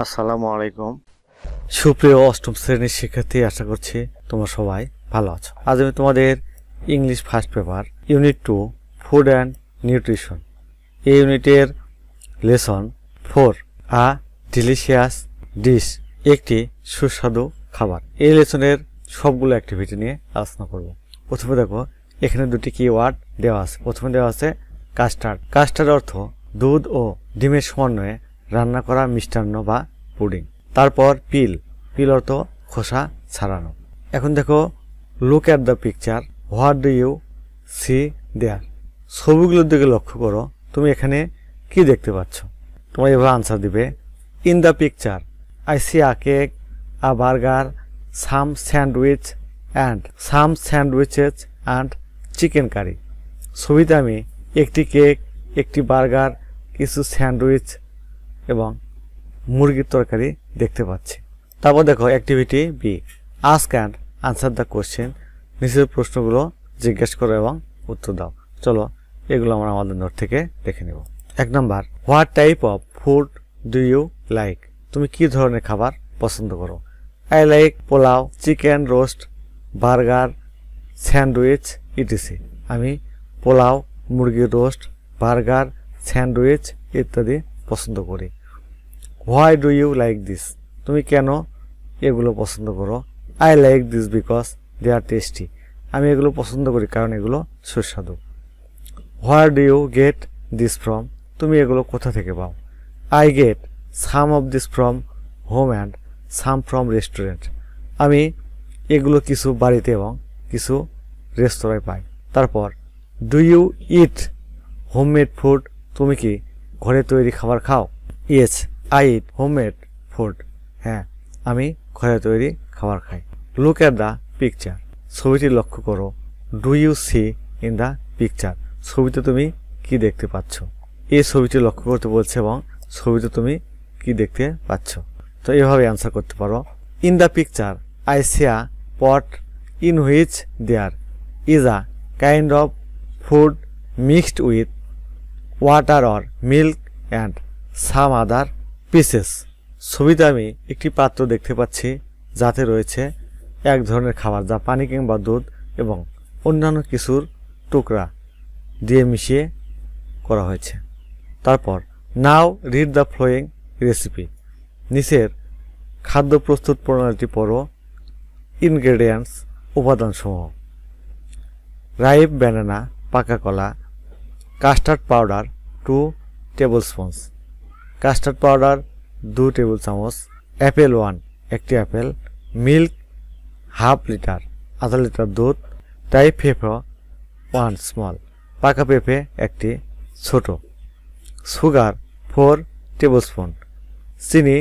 আসসালামু আলাইকুম। সুপ্রিয় অষ্টম শ্রেণীর শিক্ষার্থী, আশা করছি তোমরা সবাই ভালো আছো। আজ আমি তোমাদের English first paper unit 2 food and nutrition এই ইউনিটের লেসন 4 আ ডিলিশিয়াস ডিশ, একটি সুস্বাদু খাবার। এই লেসনের সবগুলো অ্যাক্টিভিটি নিয়ে আলোচনা করব। প্রথমে দেখো, এখানে দুটি কিওয়ার্ড দেওয়া আছে। প্রথমে দেওয়া আছে কাস্টার্ড। কাস্টার্ড অর্থ দুধ ও ডিমের সমন্বয়ে রান্না করা মিষ্টান্ন বা পুডিং। তারপর পিল, পিল অর্থ খোসা ছাড়ানো। এখন দেখো, look at the picture, what do you see there. ছবিগুলোর দিকে লক্ষ্য করো, তুমি এখানে কি দেখতে পাচ্ছ? তোমরা এভাবে আনসার দিবে। In the picture I see a cake, a burger, some sandwiches and chicken curry. ছবিতে আমি একটি কেক, একটি বার্গার, কিছু স্যান্ডউইচ এবং মুরগির তরকারি দেখতে পাচ্ছি। তারপর দেখো activity B, ask and answer the question. নিচের প্রশ্নগুলো জিজ্ঞেস করো এবং উত্তর দাও। চলো এগুলো আমরা আমাদের নোট থেকে দেখে নেব। 1 number, what type of food do you like. তুমি কি ধরনের খাবার পছন্দ করো? I like pulao, chicken roast, burger, sandwich etc. আমি পোলাও, মুরগির রোস্ট, বার্গার, স্যান্ডউইচ ইত্যাদি পছন্দ করি। Why do you like this. তুমি কেন এগুলো পছন্দ করো? I like this because they are tasty. আমি এগুলো পছন্দ করি কারণ এগুলো সুস্বাদু। Where do you get this from. তুমি এগুলো কোথা থেকে পাও? I get some of this from home and some from restaurant. আমি এগুলো কিছু বাড়িতে এবং কিছু রেস্তোরাঁয় পাই। তারপর do you eat homemade food. তুমি কি ঘরে তৈরি খাবার খাও? Yes I eat homemade food. হ্যাঁ, আমি ঘরে তৈরি খাবার খাই। Look at the picture. ছবিটি লক্ষ্য করো। Do you see in the picture. ছবিতে তুমি কি দেখতে পাচ্ছ? এই ছবিটি লক্ষ্য করতে বলছে এবং ছবিতে তুমি কি দেখতে পাচ্ছ। তো এভাবে অ্যান্সার করতে পারো। In the picture I see a pot in which there is a kind of food mixed with water or milk and some other pieces. ছবিতে আমি একটি পাত্র দেখতে পাচ্ছি যাতে রয়েছে এক ধরনের খাবার যা পানি কিংবা দুধ এবং অন্যান্য কিছুর টুকরা দিয়ে মিশিয়ে করা হয়েছে। তারপর now read the following recipe. নিচের খাদ্য প্রস্তুত প্রণালীটি পড়ো। ইনগ্রেডিয়েন্টস, উপাদানসমূহ: রাইপ ব্যানানা, পাকা কলা, custard powder 2 table spoons, custard powder 2 table চামচ, অ্যাপেল 1 একটি অ্যাপেল, মিল্ক হাফ লিটার আধা লিটার দুধ, টাইপ পেঁপে 1 স্মল পাকা পেঁপে একটি ছোট, সুগার 4 টেবিল স্পুন, চিনি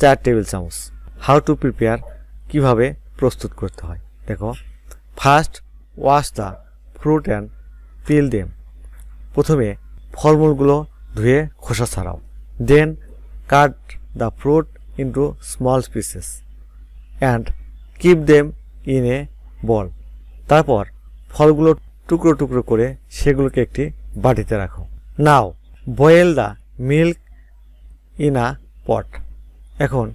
4 টেবিল চামচ। হাউ টু প্রিপেয়ার, কিভাবে প্রস্তুত করতে হয় দেখো। First wash the fruit and peel them. প্রথমে ফলমূলগুলো ধুয়ে খোসা ছাড়াও। Then cut the fruit into small pieces and keep them in a bowl. তারপর ফলগুলো টুকরো টুকরো করে সেগুলোকে একটি বাটিতে রাখো। Now boil the milk in a pot. এখন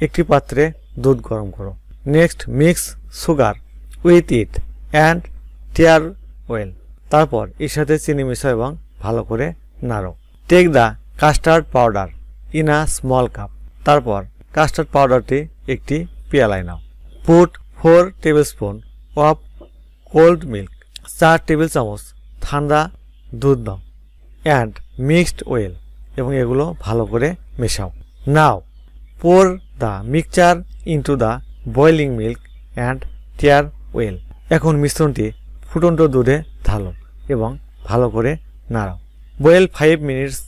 একটি পাত্রে দুধ গরম করো। Next mix sugar with it and stir well. তারপর এর সাথে চিনি মেশাও এবং ভালো করে নাড়ো। Take the custard powder in a small cup. তারপর কাস্টার্ড পাউডারটি একটি পেয়ালায় নাও। Put 4 tablespoon of cold milk. 4 table চামচ ঠান্ডা দুধ নাও। অ্যান্ড মিক্সড ওয়েল, এবং এগুলো ভালো করে মেশাও। Now pour the mixture into the boiling milk and stir well. এখন মিশ্রণটি ফুটন্ত দুধে ঢালো এবং ভালো করে নাড়াও। Boil 5 minutes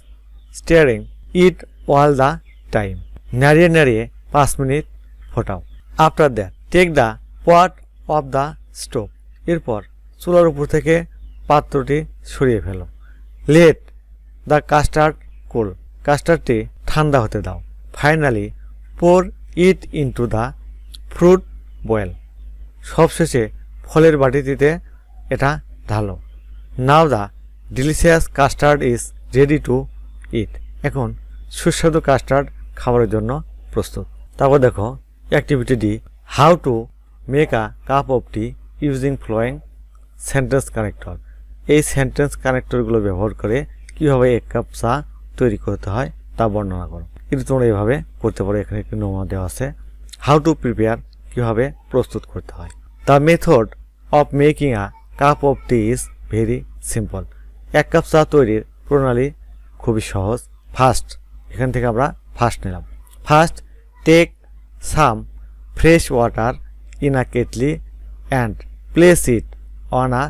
stirring it all the time. নাড়িয়ে নাড়িয়ে 5 মিনিট ফোটাও। After that take the pot off the stove. এরপর চুলার উপর থেকে পাত্রটি সরিয়ে ফেলো। Let the custard cool. কাস্টার্ডটি ঠান্ডা হতে দাও। Finally pour it into the fruit bowl. সবশেষে ফলের বাটিটিতে এটা ঢালো। Now the delicious custard is ready to eat. এখন সুস্বাদু কাস্টার্ড খাবারের জন্য প্রস্তুত। তারপর দেখো activity D, how to make a cup of tea using flowing sentence connector. এই সেন্টেন্স কানেক্টরগুলো ব্যবহার করে কীভাবে 1 কাপ চা তৈরি করতে হয় তা বর্ণনা করো। কিন্তু তোমরা এইভাবে করতে পারো। এখানে একটি নমুনা দেওয়া আছে, হাউ টু প্রিপেয়ার, কীভাবে প্রস্তুত করতে হয়। The method of making a cup of tea is very simple. 1 cup চা তৈরির প্রণালী খুবই সহজ। ফার্স্ট, এখান থেকে আমরা ফার্স্ট নিলাম। First, take some fresh water in a kettle and place it on a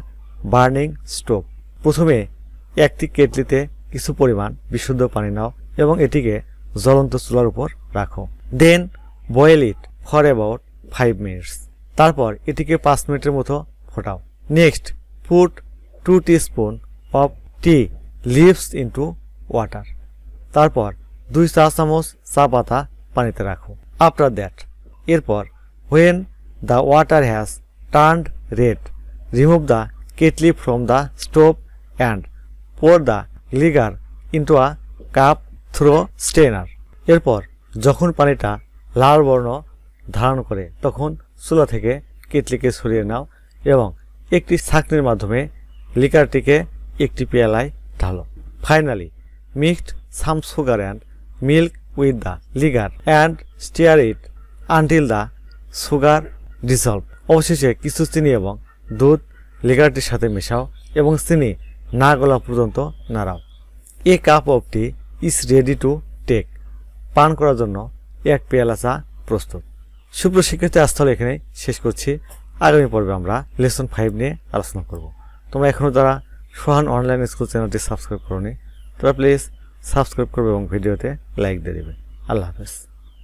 burning stove. প্রথমে একটি কেটলিতে কিছু পরিমাণ বিশুদ্ধ পানি নাও এবং এটিকে জ্বলন্ত চুলার উপর রাখো। Then boil it for about 5 minutes. তারপর এটিকে 5 মিনিটের মতো ফোটাও। Next, put 2 teaspoon of tea leaves into water. তারপর 2 চা চামচ চা পাতা পানিতে রাখো। আফটার দ্যাট, এরপর when the water has turned red, remove the kettle from the stove and pour the liquor into a cup through strainer. এরপর যখন পানিটা লাল বর্ণ ধারণ করে তখন চুলা থেকে কেটলিকে সরিয়ে নাও এবং একটি ছাঁকনির মাধ্যমে লিকারটিকে একটি পেয়ালায় ঢালো। Finally mixed some sugar and milk with the liquor and stir it until the sugar dissolve. অবশেষে কিছু চিনি এবং দুধ লিগারটির সাথে মেশাও এবং চিনি না গলা পর্যন্ত নাড়াও। A cup of tea is ready to take. পান করার জন্য 1 পেয়ালা চা প্রস্তুত। সুপ্রশিক্ষিত আস্থল এখানে শেষ করছি। আগামী পর্বে আমরা লেসন 5 নিয়ে আলোচনা করব। তোমরা এখনও যারা সোহান অনলাইন স্কুল চ্যানেলটি সাবস্ক্রাইব করোনি, তোমরা প্লিজ সাবস্ক্রাইব করবে এবং ভিডিওতে লাইক দিয়ে দেবে। আল্লাহ হাফেজ।